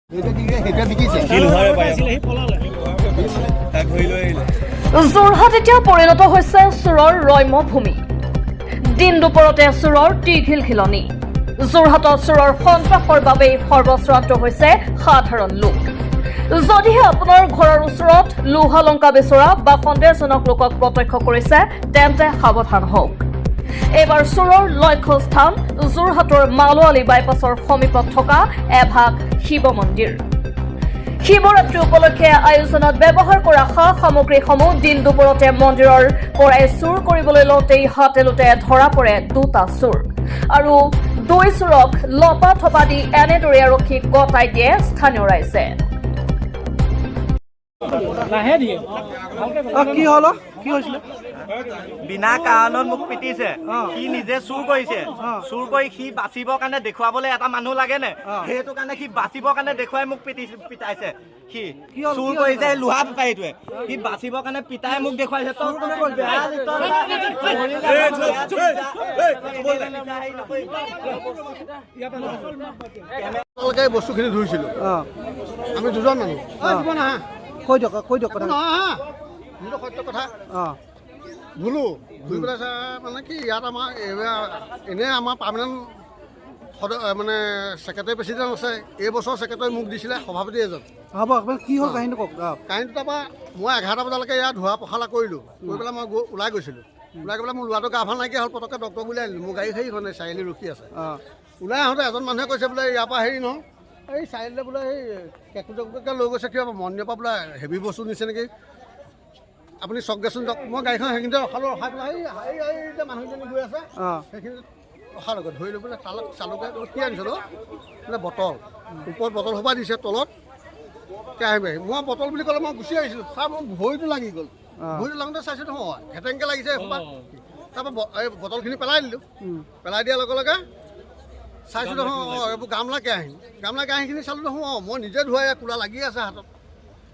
যোৰহাট এতিয়া পৰিণত হৈছে চোৰৰ ৰম্যভূমি। দিন দুপৰতে চোৰৰ টিঘিলঘিলনি। যোৰহাটত চোৰৰ সন্ত্ৰাসৰ বাবেই সৰ্বশ্ৰান্ত হৈছে সাধাৰণ লোক। যদিহে আপোনাৰ ঘৰৰ ওচৰত লোহালংকা বিচৰা বা সন্দেহজনক লোকক প্ৰত্যক্ষ কৰিছে তেন্তে সাৱধান হওক। এইবাৰ চোৰৰ লক্ষ্যস্থান যোৰহাটৰ মালোৱালী বাইপাছৰ সমীপত থকা এভাগ শিৱ মন্দিৰ। শিৱৰাত্ৰি উপলক্ষে আয়োজনত ব্যৱহাৰ কৰা সা সামগ্ৰীসমূহ দিন দুপৰতে মন্দিৰৰ পৰাই চুৰ কৰিবলৈ লওঁতেই হাতেলোতে ধৰা পৰে দুটা চোৰ আৰু দুই চোৰক লপা থপা দি এনেদৰে আৰক্ষীক গতাই দিয়ে স্থানীয় ৰাইজে। কি হল কি হৈছিলে? বিনা কাৰণত মোক পিটিছে। সি নিজে চুৰ কৰিছে। চুৰ কৰি সি বাচিবৰ কাৰণে দেখুৱাবলৈ এটা মানুহ লাগে নে? সেইটো কাৰণে সি বাচিবৰ কাৰণে দেখুৱাই মোক পিটাইছে। সি চুৰ কৰিছে লোহা বেপাৰীটোৱে। সি বাচিবৰ কাৰণে পিতাই মোক দেখুৱাইছে। বস্তুখিনি ধৰিছিলো আমি দুজন মানুহ। কৈ দিয়ক কথা সত্য কথা ধুলো ধুই পেলাই মানে কি ইয়াত আমাৰ এনেই আমাৰ পাৰ্মানেণ্ট মানে ছেক্ৰেটাৰী প্ৰেচিডেণ্ট আছে। এই বছৰ ছেক্ৰেটাৰী মোক দিছিলে সভাপতি এজন। হ'ব আপোনাৰ কি হ'ল কাহিনী কওক। কাহিনীটো তাৰপৰা মই 11টা বজালৈকে ইয়াত ধোৱা পখালা কৰিলোঁ। কৰি পেলাই মই ওলাই গৈছিলোঁ। ওলাই গৈ পেলাই মোৰ ল'ৰাটো গা ভাল নাইকিয়া হ'ল। পটককৈ ডক্টৰ বুলি আনিলোঁ। মোৰ গাড়ী মানে চাৰিআলি ৰখি আছে। ওলাই আহোঁতে এজন মানুহে কৈছে বোলে ইয়াৰ পৰা হেৰি নহয় এই চাৰিআলিলৈ বোলে এই কেকুটকে লৈ গৈছে কিবা মন্দিৰৰ পৰা বোলে হেভি বস্তু নিছে নেকি, আপুনি চক দেচোন যাওক। মই গাড়ীখন সেইখিনিতে ৰখালোঁ। ৰখাই পেলাই এই যে মানুহজনী গৈ আছে সেইখিনিত ৰখালৈকে ধৰি লৈ পেলাই তালত চালকে কি আনিছিলোঁ বোলে বটল। ওপৰত বটল সোপা দিছে, তলত কেৰাহী। মই বটল বুলি ক'লে মই গুচি আহিছিলোঁ। ছাৰ মোৰ ভৰিটো লাগি গ'ল। ভৰিটো লাগোঁতে চাইছোঁ নহয় ঘেটেংকৈ লাগিছে এসোপা। তাৰপৰা এই বটলখিনি পেলাই দিলোঁ। পেলাই দিয়াৰ লগে লগে চাইছোঁ নহয় এইবোৰ গামলা কেৰাহীখিনি চালোঁ নহয় মই নিজে ধুৱাই কোলা লাগি আছে হাতত।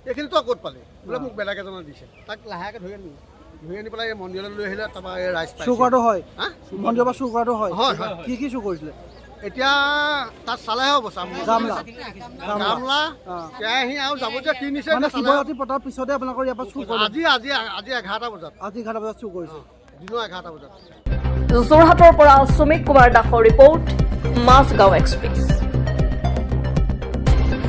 এইখিনি তই ক'ত পালি বোলে মোক বেলেগ এজনে দিছে। তাক লাহেকৈ ধৰি আনি পেলাই এই মন্দিৰলৈ লৈ আহিলে। তাৰপৰা এই ৰাইজ চুৰ কৰাটো হয় মন্দিৰৰ পৰা চুৰ কৰাটো হয়। কি কি চুৰ কৰিছিলে এতিয়া তাত চালেহে হ'ব। গামলা কেৰাহী আৰু যাৱতীয় কি নিছে শিৱৰাত্ৰি পতাৰ পিছতে আপোনালোকৰ ইয়াৰ পৰা চুৰ কৰিলে? আজি 11টা বজাত। আজি 11টা বজাত চুৰ কৰিছে। দিনৰ 11টা বজাত। যোৰহাটৰ পৰা সুমিত কুমাৰ দাসৰ ৰিপৰ্ট, মাজগাঁও এক্সপ্ৰেছ।